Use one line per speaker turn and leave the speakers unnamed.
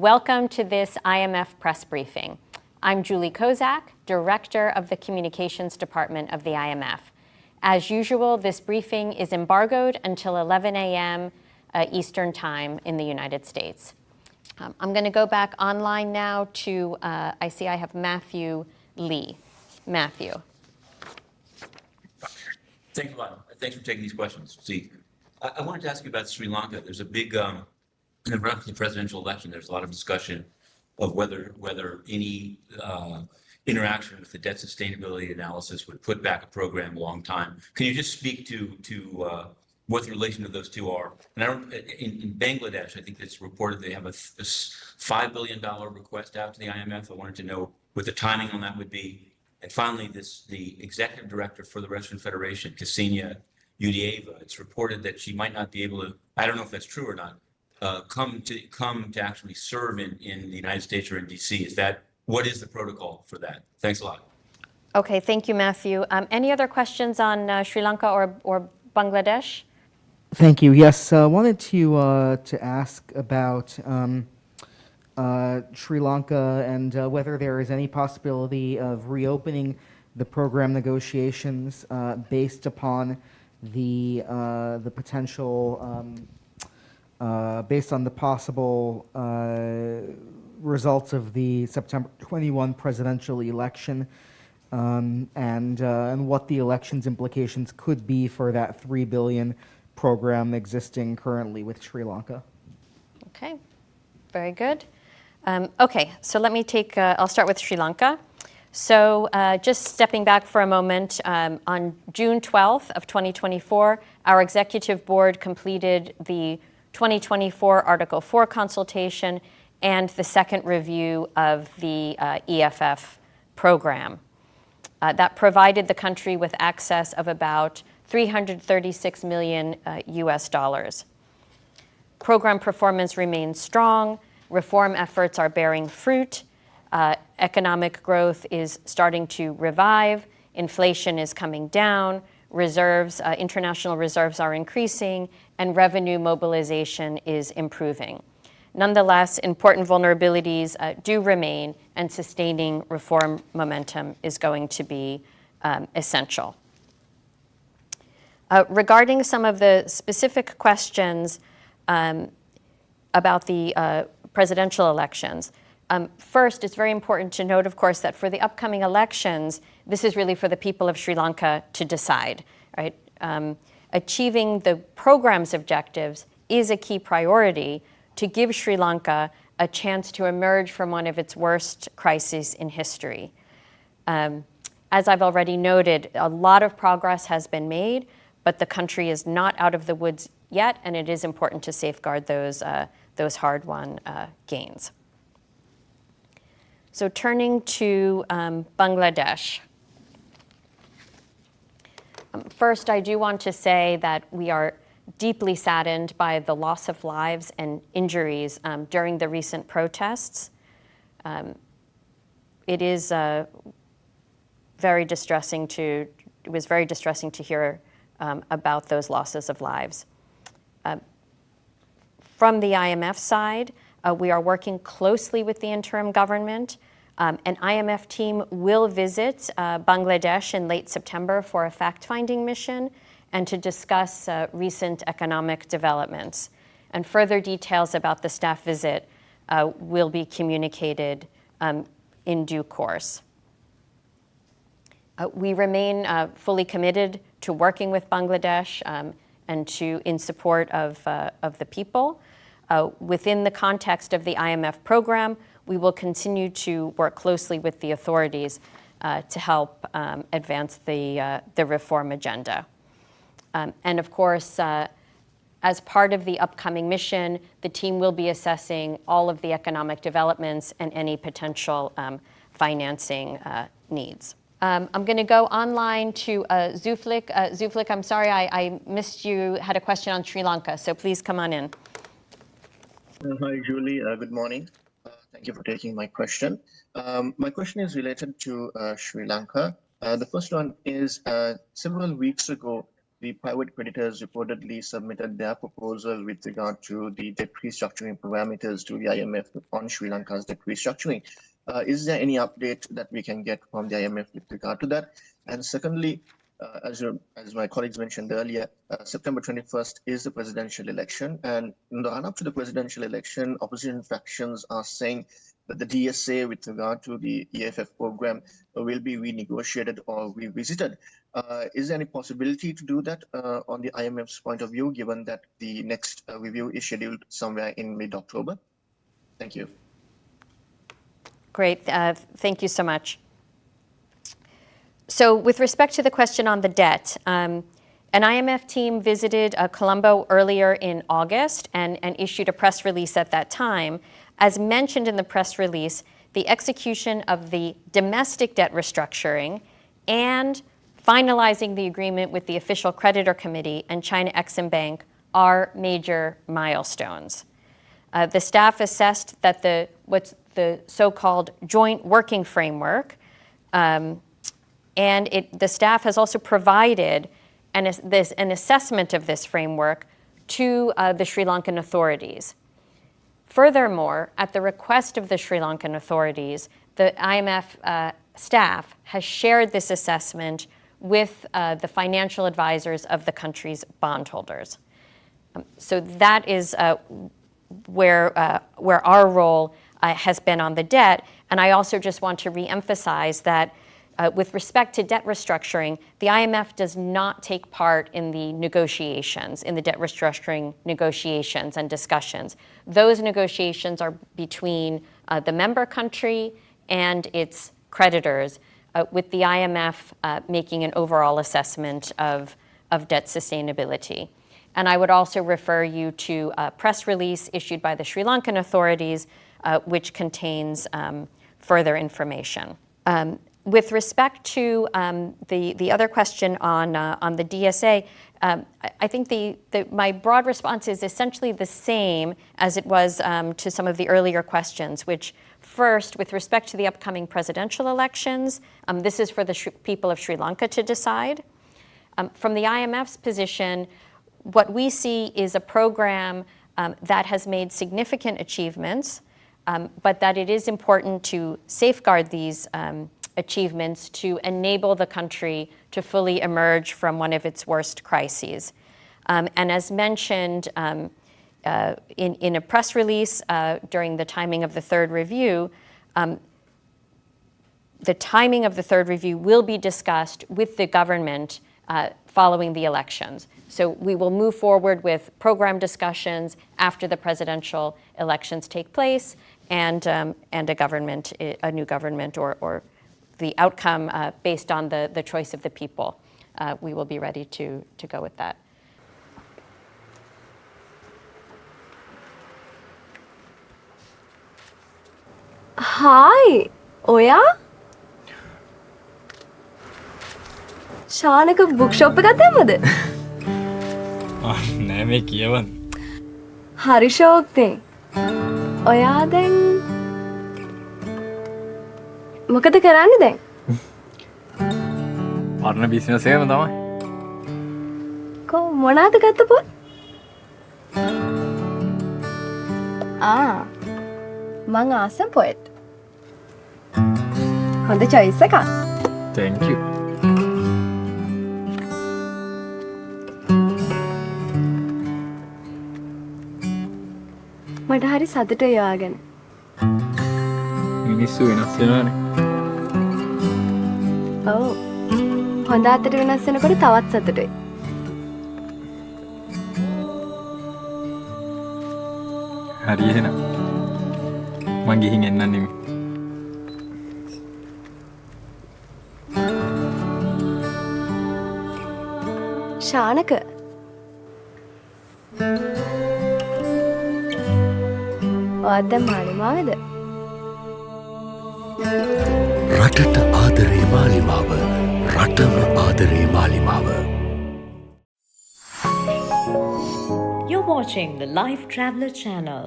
Welcome to this IMF press briefing. I'm Julie Kozak, Director of the Communications Department of the IMF. As usual, this briefing is embargoed until 11 a.m. Eastern Time in the United States. I'm going to go back online now to, I see I have Matthew Lee. Matthew.
Thanks a lot. Thanks for taking these questions. See, I wanted to ask you about Sri Lanka. There's a big, in the run-up to the presidential election, there's a lot of discussion of whether any interaction with the debt sustainability analysis would put back a program a long time. Can you just speak to what the relation of those two are? And in Bangladesh, I think it's reported they have a $5 billion request out to the IMF. I wanted to know what the timing on that would be. And finally, the executive director for the Russian Federation, Ksenia Yudieva, it's reported that she might not be able to, I don't know if that's true or not, come to actually serve in the United States or in DC. What is the protocol for that? Thanks a lot.
Okay, thank you, Matthew. Any other questions on Sri Lanka or Bangladesh?
Thank you. Yes, I wanted to ask about Sri Lanka and whether there is any possibility of reopening the program negotiations based upon the potential, based on the possible results of the September 21 presidential election, and what the election's implications could be for that $3 billion program existing currently with Sri Lanka.
Okay, very good. Okay, so let me I'll start with Sri Lanka. So just stepping back for a moment, on June 12th of 2024, our executive board completed the 2024 Article 4 consultation and the second review of the EFF program. That provided the country with access of about $336 million US dollars. Program performance remains strong. Reform efforts are bearing fruit. Economic growth is starting to revive. Inflation is coming down. International reserves are increasing, and revenue mobilization is improving. Nonetheless, important vulnerabilities do remain, and sustaining reform momentum is going to be essential. Regarding some of the specific questions about the presidential elections, first, it's very important to note, of course, that for the upcoming elections, this is really for the people of Sri Lanka to decide, right? Achieving the program's objectives is a key priority to give Sri Lanka a chance to emerge from one of its worst crises in history. As I've already noted, a lot of progress has been made, but the country is not out of the woods yet, and it is important to safeguard those hard-won gains. So turning to Bangladesh. First, I do want to say that we are deeply saddened by the loss of lives and injuries during the recent protests. It is very distressing it was very distressing to hear about those losses of lives. From the IMF side, we are working closely with the interim government. An IMF team will visit Bangladesh in late September for a fact-finding mission and to discuss recent economic developments. And further details about the staff visit will be communicated in due course. We remain fully committed to working with Bangladesh and in support of the people. Within the context of the IMF program, we will continue to work closely with the authorities to help advance the reform agenda. And of course, as part of the upcoming mission, the team will be assessing all of the economic developments and any potential financing needs. I'm going to go online to Zuflik. Zuflik, I'm sorry I missed you, had a question on Sri Lanka, so please come on in.
Hi, Julie. Good morning. Thank you for taking my question. My question is related to Sri Lanka. The first one is, several weeks ago, the private creditors reportedly submitted their proposal with regard to the debt restructuring parameters to the IMF on Sri Lanka's debt restructuring. Is there any update that we can get from the IMF with regard to that? And secondly, as my colleagues mentioned earlier, September 21st is the presidential election. And in the run-up to the presidential election, opposition factions are saying that the DSA with regard to the EFF program will be renegotiated or revisited. Is there any possibility to do that on the IMF's point of view, given that the next review is scheduled somewhere in mid-October? Thank you.
Great. Thank you so much. So with respect to the question on the debt, an IMF team visited Colombo earlier in August and issued a press release at that time. As mentioned in the press release, the execution of the domestic debt restructuring and finalizing the agreement with the official creditor committee and China Exim Bank are major milestones. The staff assessed that what's the so-called joint working framework, and the staff has also provided an assessment of this framework to the Sri Lankan authorities. Furthermore, at the request of the Sri Lankan authorities, the IMF staff has shared this assessment with the financial advisors of the country's bondholders. So that is where our role has been on the debt. And I also just want to reemphasize that with respect to debt restructuring, the IMF does not take part in the negotiations, in the debt restructuring negotiations and discussions. Those negotiations are between the member country and its creditors, with the IMF making an overall assessment of debt sustainability. And I would also refer you to a press release issued by the Sri Lankan authorities, which contains further information. With respect to the other question on the DSA, I think my broad response is essentially the same as it was to some of the earlier questions, which first, with respect to the upcoming presidential elections, this is for the people of Sri Lanka to decide. From the IMF's position, what we see is a program that has made significant achievements, but that it is important to safeguard these achievements to enable the country to fully emerge from one of its worst crises. And as mentioned in a press release during the timing of the third review, the timing of the third review will be discussed with the government following the elections. So we will move forward with program discussions after the presidential elections take place, and a new government, or the outcome based on the choice of the people. We will be ready to go with that.
Hi, Oya? Shanaka book shop එකක් දැම්මද?
නෑ මේ කියවන්න.
හරි ෂෝක්නේ. ඔයා දැන් මොකද කරන්නේ දැන්?
පරණ බිස්නස් එකම තමයි.
මොනවාද ගත්ත පොත්? මං ආසම් පොයට්. හොඳ choice එකක්.
Thank you.
මට හරි සතුටුයි ඔයා ගැන.
මිනිස්සු වෙනස් වෙනවනේ.
ඔව්. හොඳ අතට වෙනස් වෙනකොට තවත් සතුටුයි.
හරි එහෙනම්. මං ගිහින් එන්නම් නෙමෙයි.
ශානක. ඔයාත් දැන් මාලිමාවේද?
රටට ආදරේ මාලිමාව, රටම ආදරේ මාලිමාව.
You're watching the Life Traveler channel.